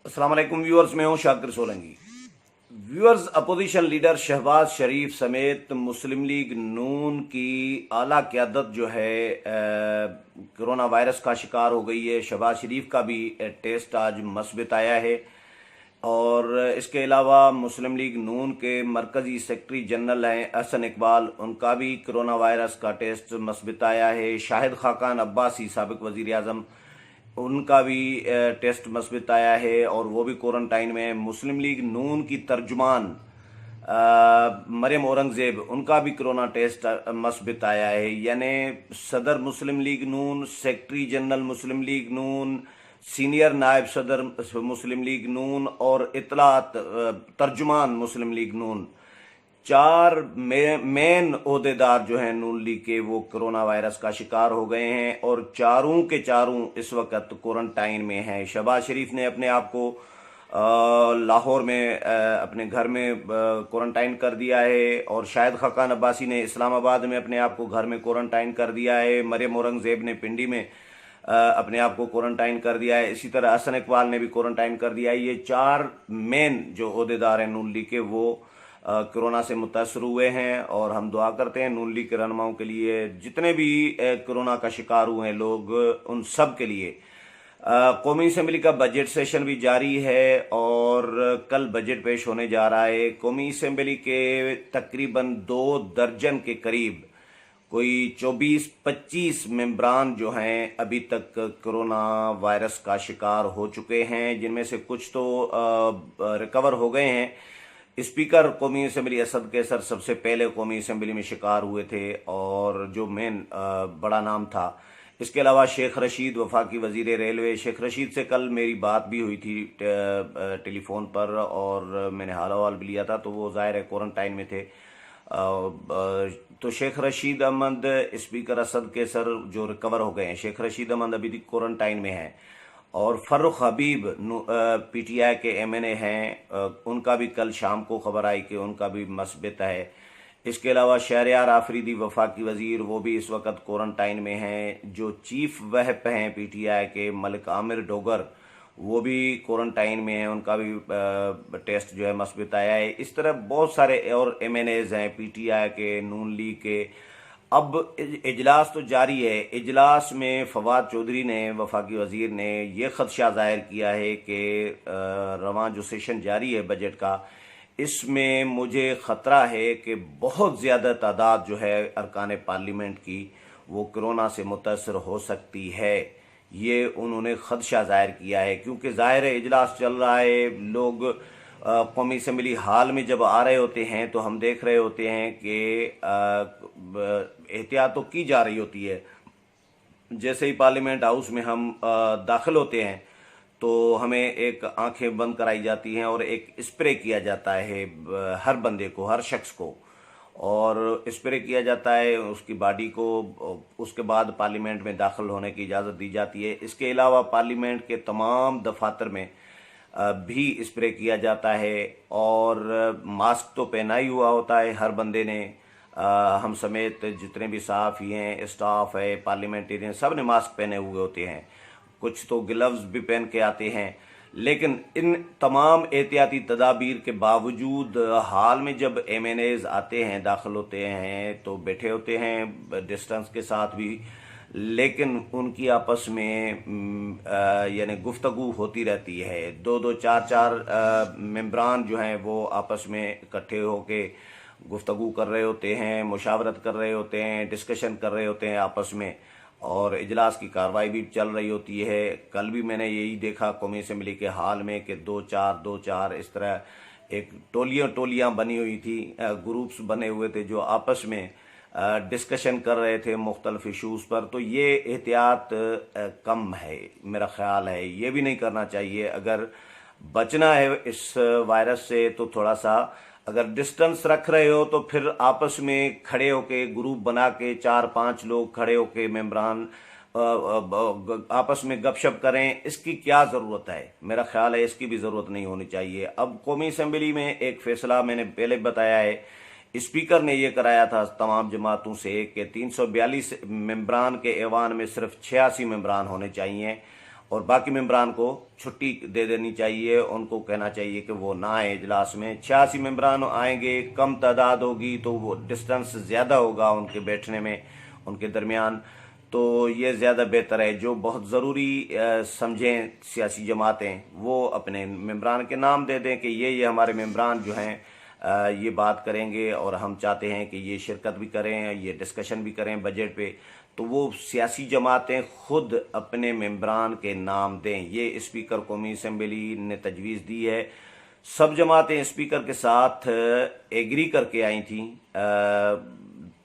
अस्सलाम वालेकुम व्यूअर्स, मैं हूं Shakir Solanki. Viewers, opposition leader Shahbaz Sharif समेत मुस्लिम लीग नून की आला क़यादत जो है कोरोना वायरस का शिकार हो गई है। शहबाज शरीफ का भी टेस्ट आज मस्बत आया है और इसके अलावा मुस्लिम लीग नून के मरकज़ी सेक्रेटरी जनरल हैं अहसन इकबाल, उनका भी कोरोना वायरस का टेस्ट मस्बत आया है। शाहिद खाकान अब्बासी साबिक वज़ीर आज़म, उनका भी टेस्ट मस्बत आया है और वो भी क्वारंटाइन में है। मुस्लिम लीग नून की तर्जुमान मरियम औरंगज़ेब, उनका भी कोरोना टेस्ट मस्बत आया है। यानी सदर मुस्लिम लीग नून, सेक्रेटरी जनरल मुस्लिम लीग नून, सीनियर नायब सदर मुस्लिम लीग नून और इतलात तर्जुमान मुस्लिम लीग नून, चार मेन ओहदेदार जो हैं नून लीग के, वो कोरोना वायरस का शिकार हो गए हैं और चारों के चारों इस वक्त क्वारंटाइन में हैं। शहबाज शरीफ ने अपने आप को लाहौर में अपने घर में क्वारंटाइन कर दिया है और शाहिद खाकान अब्बासी ने इस्लामाबाद में अपने आप को घर में क्वारंटाइन कर दिया है। मरियम औरंगज़ेब ने पिंडी में अपने आप को क्वारंटाइन कर दिया है। इसी तरह अहसन इकबाल ने भी क्वारंटाइन कर दिया है। ये चार मेन जो ओहदेदार हैं नून लीग के, वो कोरोना से मुतासर हुए हैं और हम दुआ करते हैं नून लीग के रहनुमाओं के लिए, जितने भी कोरोना का शिकार हुए हैं लोग, उन सब के लिए। कौमी असम्बली का बजट सेशन भी जारी है और कल बजट पेश होने जा रहा है। कौमी असम्बली के तकरीबन 2 दर्जन के करीब कोई 24-25 मेंबरान जो हैं अभी तक कोरोना वायरस का शिकार हो चुके हैं, जिनमें से कुछ तो रिकवर हो गए हैं। स्पीकर कौमी असम्बली असद कैसर सबसे पहले कौमी असम्बली में शिकार हुए थे और जो मेन बड़ा नाम था। इसके अलावा शेख रशीद, वफाकी वजीर रेलवे, शेख रशीद से कल मेरी बात भी हुई थी टेलीफोन पर और मैंने हाल अहवाल भी लिया था, तो वो ज़ाहिर है क्वारंटाइन में थे। तो शेख रशीद अहमद, स्पीकर असद कैसर जो रिकवर हो गए हैं, शेख रशीद अहमद अभी तक क्वारंटाइन में हैं। और फर्रुख हबीब पीटीआई के एमएनए हैं, उनका भी कल शाम को खबर आई कि उनका भी मस्बत है। इसके अलावा शहरयार आफरीदी वफाकी वजीर, वो भी इस वक्त क्वारंटाइन में हैं। जो चीफ वहप हैं पीटीआई के मलिक आमिर डोगर, वो भी क्वारंटाइन में हैं, उनका भी टेस्ट जो है मस्बत आया है। इस तरह बहुत सारे और एमएनएज हैं पीटीआई के, नून लीग के। अब इजलास तो जारी है। इजलास में फवाद चौधरी ने, वफाकी वजीर ने, ये खदशा जाहिर किया है कि रवां जो सेशन जारी है बजट का, इसमें मुझे ख़तरा है कि बहुत ज़्यादा तादाद जो है अरकान पार्लियामेंट की, वो कोरोना से मुतासर हो सकती है। ये उन्होंने खदशा जाहिर किया है क्योंकि ज़ाहिर है इजलास चल रहा है, लोग कौमी असम्बली हाल में जब आ रहे होते हैं तो हम देख रहे होते हैं कि एहतियात तो की जा रही होती है। जैसे ही पार्लियामेंट हाउस में हम दाखिल होते हैं तो हमें एक आंखें बंद कराई जाती हैं और एक स्प्रे किया जाता है हर बंदे को, हर शख्स को, और स्प्रे किया जाता है उसकी बॉडी को। उसके बाद पार्लियामेंट में दाखिल होने की इजाज़त दी जाती है। इसके अलावा पार्लियामेंट के तमाम दफातर में भी स्प्रे किया जाता है और मास्क तो पहना ही हुआ होता है हर बंदे ने। हम समेत जितने भी सहाफ़ी हैं, स्टाफ है, पार्लियामेंटेरियन, सब ने मास्क पहने हुए होते हैं। कुछ तो ग्लव्स भी पहन के आते हैं। लेकिन इन तमाम एहतियाती तदाबीर के बावजूद हाल में जब एमएनएज आते हैं, दाखिल होते हैं, तो बैठे होते हैं डिस्टेंस के साथ भी, लेकिन उनकी आपस में यानी गुफ्तगू होती रहती है। 2-2, 4-4 मेंबरान जो हैं वो आपस में इकट्ठे होके गुफ्तगू कर रहे होते हैं, मुशावरत कर रहे होते हैं, डिस्कशन कर रहे होते हैं आपस में, और इजलास की कार्रवाई भी चल रही होती है। कल भी मैंने यही देखा कौमी असम्बली के हाल में कि 2-4 इस तरह एक टोलियां बनी हुई थी, ग्रुप्स बने हुए थे जो आपस में डिस्कशन कर रहे थे मुख्तलिफ इशूज़ पर। तो ये एहतियात कम है, मेरा ख़्याल है ये भी नहीं करना चाहिए। अगर बचना है इस वायरस से तो थोड़ा सा अगर डिस्टेंस रख रहे हो तो फिर आपस में खड़े होके, ग्रुप बना के 4-5 लोग खड़े होके मेंबरान आपस में गपशप करें। इसकी क्या ज़रूरत है? मेरा ख्याल है इसकी भी ज़रूरत नहीं होनी चाहिए। अब कौमी असम्बली में एक फ़ैसला मैंने पहले बताया है, स्पीकर ने यह कराया था तमाम जमातों से कि 342 मेंबरान के ऐवान में सिर्फ 86 मेंबरान होने चाहिए और बाकी मेंबरान को छुट्टी दे देनी चाहिए, उनको कहना चाहिए कि वो ना आए इजलास में। 86 मेंबरान आएंगे, कम तादाद होगी तो वो डिस्टेंस ज़्यादा होगा उनके बैठने में, उनके दरमियान, तो ये ज़्यादा बेहतर है। जो बहुत ज़रूरी समझें सियासी जमातें, वो अपने मेंबरान के नाम दे दें कि ये हमारे मेंबरान जो हैं ये बात करेंगे और हम चाहते हैं कि ये शिरकत भी करें, ये डिस्कशन भी करें बजट पे। तो वो सियासी जमातें खुद अपने मेंबरान के नाम दें। ये स्पीकर कौमी असम्बली ने तजवीज़ दी है। सब जमातें स्पीकर के साथ एग्री करके आई थी।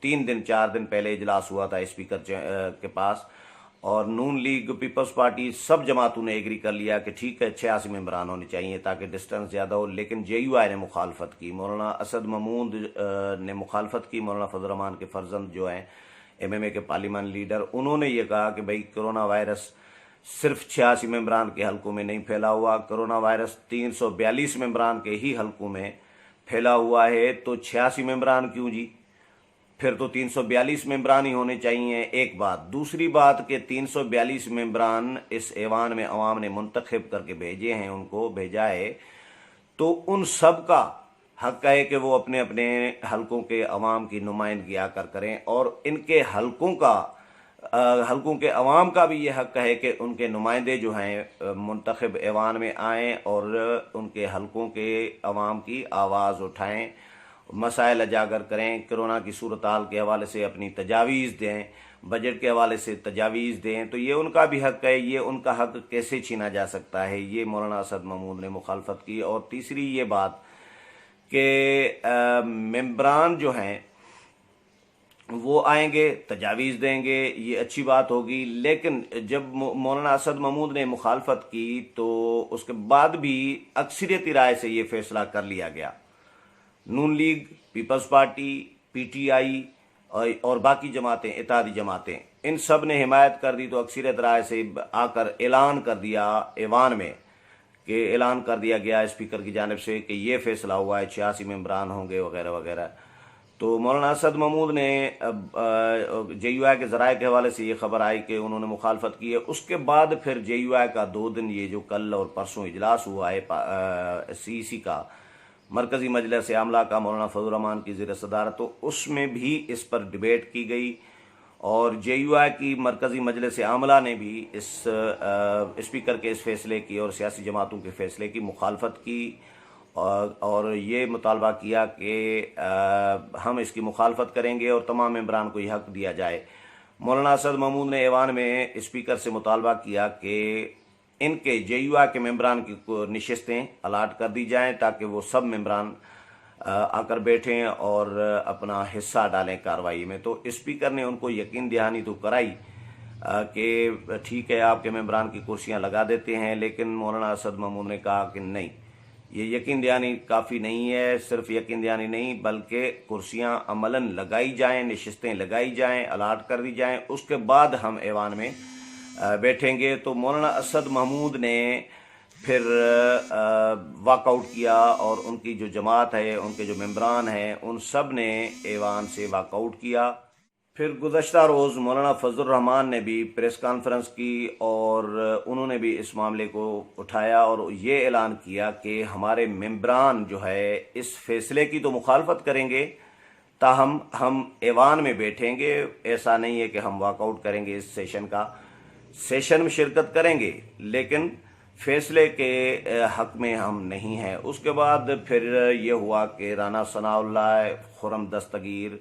3 दिन 4 दिन पहले इजलास हुआ था स्पीकर के पास, और नून लीग, पीपल्स पार्टी, सब जमातों ने एग्री कर लिया कि ठीक है 86 मेंबरान होने चाहिए ताकि डिस्टेंस ज़्यादा हो। लेकिन JUI ने मुखालफत की, मौलाना असद महमूद ने मुखालफत की। मौलाना फजल रहमान के फर्जंद जो हैं MMA के पार्लियामेंट लीडर, उन्होंने ये कहा कि भाई कोरोना वायरस सिर्फ 86 मेंबरान के हलकों में नहीं फैला हुआ, कोरोना वायरस 342 मेंबरान के ही हलकों में फैला हुआ है, तो 86 मेंबरान क्यों जी? फिर तो 342 मेंबरान ही होने चाहिए। एक बात। दूसरी बात कि 342 मेंबरान इस ऐवान में अवाम ने मुंतखब करके भेजे हैं, उनको भेजा है, तो उन सब का हक है कि वो अपने अपने हलकों के अवाम की नुमाइंदगी आकर करें, और इनके हलकों के अवाम का भी ये हक है कि उनके नुमाइंदे जो हैं मुंतखब ऐवान में आएँ और उनके हलकों के अवाम की आवाज़ उठाएँ, मसाइल उजागर करें, कोरोना की सूरत हाल के हवाले से अपनी तजावीज़ दें, बजट के हवाले से तजावीज़ दें। तो ये उनका भी हक है, ये उनका हक कैसे छीना जा सकता है? ये मौलाना असद महमूद ने मुखालफत की। और तीसरी ये बात कि मेंबरान जो हैं वो आएंगे, तजावीज़ देंगे, ये अच्छी बात होगी। लेकिन जब मौलाना असद महमूद ने मुखालफत की तो उसके बाद भी अक्सरियती राय से ये फैसला कर लिया गया। नून लीग, पीपल्स पार्टी, PTI और बाकी जमातें, इत्तेहादी जमातें, इन सब ने हिमायत कर दी। तो अक्सरियत राय से आकर ऐलान कर दिया ऐवान में, कि ऐलान कर दिया गया स्पीकर की जानिब से कि ये फैसला हुआ है 86 मेंबरान होंगे वगैरह वगैरह। तो मौलाना असद महमूद ने JUI के ज़राए के हवाले से ये खबर आई कि उन्होंने मुखालफत की है। उसके बाद फिर JUI का 2 दिन ये जो कल और परसों इजलास हुआ है CEC का, मरकज़ी मजलिस आमला का, मौलाना फजल रहमान की ज़ेर सदारत, तो उसमें भी इस पर डिबेट की गई। और JUI की मरकज़ी मजलिस आमला ने भी इस स्पीकर के इस फैसले की और सियासी जमातों के फैसले की मुखालफत की, और ये मुतालबा किया कि हम इसकी मुखालफत करेंगे और तमाम मेंबरान को यह हक दिया जाए। मौलाना असद महमूद ने ऐवान में स्पीकर से मुतालबा किया कि इनके JUI के मेंबरान की नशिस्तें अलाट कर दी जाएं ताकि वो सब मेंबरान आकर बैठें और अपना हिस्सा डालें कार्रवाई में। तो स्पीकर ने उनको यकीन दहानी तो कराई कि ठीक है आपके मेंबरान की कुर्सियां लगा देते हैं, लेकिन मौलाना असद महमूद ने कहा कि नहीं, ये यकीन दहानी काफ़ी नहीं है। सिर्फ यकीन दहानी नहीं बल्कि कुर्सियां अमलन लगाई जाएं, नशिस्तें लगाई जाएं, अलाट कर दी जाएं, उसके बाद हम ऐवान में बैठेंगे। तो मौलाना असद महमूद ने फिर वॉकआउट किया और उनकी जो जमात है, उनके जो मेंबरान हैं, उन सब ने ऐवान से वॉकआउट किया। फिर गुज़श्ता रोज़ मौलाना फजल रहमान ने भी प्रेस कॉन्फ्रेंस की और उन्होंने भी इस मामले को उठाया और ये ऐलान किया कि हमारे मेंबरान जो है इस फैसले की तो मुखालफत करेंगे, ताहम हम ऐवान में बैठेंगे। ऐसा नहीं है कि हम वॉकआउट करेंगे इस सेशन में शिरकत करेंगे, लेकिन फैसले के हक में हम नहीं हैं। उसके बाद फिर ये हुआ कि राना सनाउल्लाह, खुर्रम दस्तगीर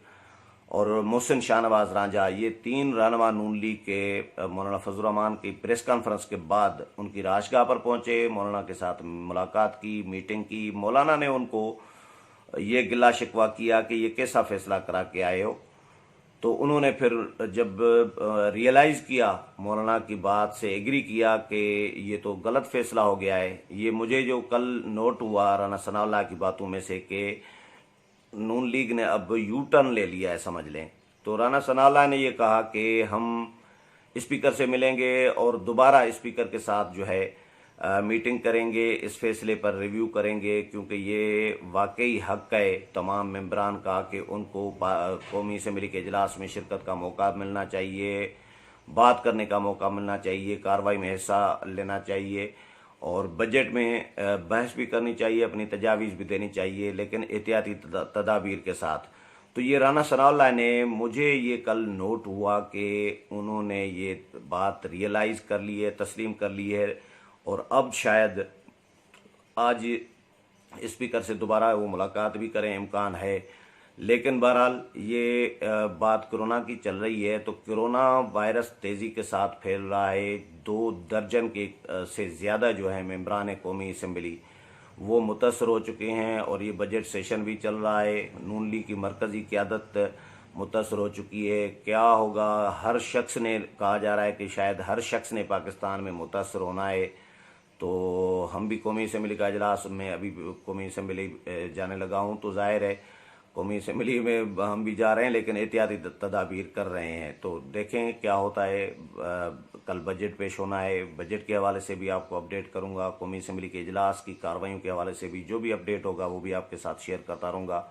और मोहसिन शाहनवाज रांझा, ये 3 रहनुमा नून लीग के मौलाना फजल रहमान की प्रेस कॉन्फ्रेंस के बाद उनकी राजगाह पर पहुंचे, मौलाना के साथ मुलाकात की, मीटिंग की। मौलाना ने उनको ये गिला शिकवा किया कि ये कैसा फैसला करा के आए हो। तो उन्होंने फिर जब रियलाइज़ किया, मौलाना की बात से एग्री किया कि ये तो गलत फैसला हो गया है। ये मुझे जो कल नोट हुआ राना सनाउल्लाह की बातों में से कि नून लीग ने अब यू टर्न ले लिया है, समझ लें। तो राना सनाउल्लाह ने ये कहा कि हम स्पीकर से मिलेंगे और दोबारा स्पीकर के साथ जो है मीटिंग करेंगे, इस फैसले पर रिव्यू करेंगे, क्योंकि ये वाकई हक है तमाम मेंबरान का कि उनको कौमी असम्बली के इजलास में शिरकत का मौका मिलना चाहिए। بات کرنے کا موقع ملنا چاہیے، کارروائی میں حصہ لینا چاہیے، اور بجٹ میں بحث بھی کرنی چاہیے، اپنی تجاویز بھی دینی چاہیے، لیکن احتیاطی تدابیر کے ساتھ۔ تو یہ رانا ثناء اللہ نے، مجھے یہ کل نوٹ ہوا کہ انہوں نے یہ بات ریئلائز کر لی ہے، تسلیم کر لی ہے، اور اب شاید آج اسپیکر سے دوبارہ وہ ملاقات بھی کریں، امکان ہے۔ لیکن بہرحال یہ بات کرونا کی چل رہی ہے، تو کرونا وائرس تیزی کے ساتھ پھیل رہا ہے۔ 2 درجن کے سے زیادہ جو ہے ممبران قومی اسمبلی وہ متاثر ہو چکے ہیں، اور یہ بجٹ سیشن بھی چل رہا ہے۔ نون لیگ کی مرکزی قیادت متاثر ہو چکی ہے۔ کیا ہوگا؟ ہر شخص نے، کہا جا رہا ہے کہ شاید ہر شخص نے پاکستان میں متاثر ہونا ہے۔ تو ہم بھی قومی اسمبلی کا اجلاس میں ابھی قومی اسمبلی جانے لگا ہوں، تو ظاہر ہے قومی اسمبلی میں ہم بھی جا رہے ہیں، لیکن احتیاطی تدابیر کر رہے ہیں۔ تو دیکھیں کیا ہوتا ہے۔ کل بجٹ پیش ہونا ہے، بجٹ کے حوالے سے بھی آپ کو اپڈیٹ کروں گا، قومی اسمبلی کے اجلاس کی کارروائیوں کے حوالے سے بھی جو بھی اپڈیٹ ہوگا وہ بھی آپ کے ساتھ شیئر کرتا رہوں گا۔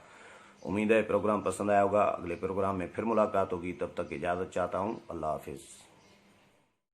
امید ہے پروگرام پسند آیا ہوگا۔ اگلے پروگرام میں پھر ملاقات ہوگی، تب تک اجازت چاہتا ہوں۔ اللہ حافظ۔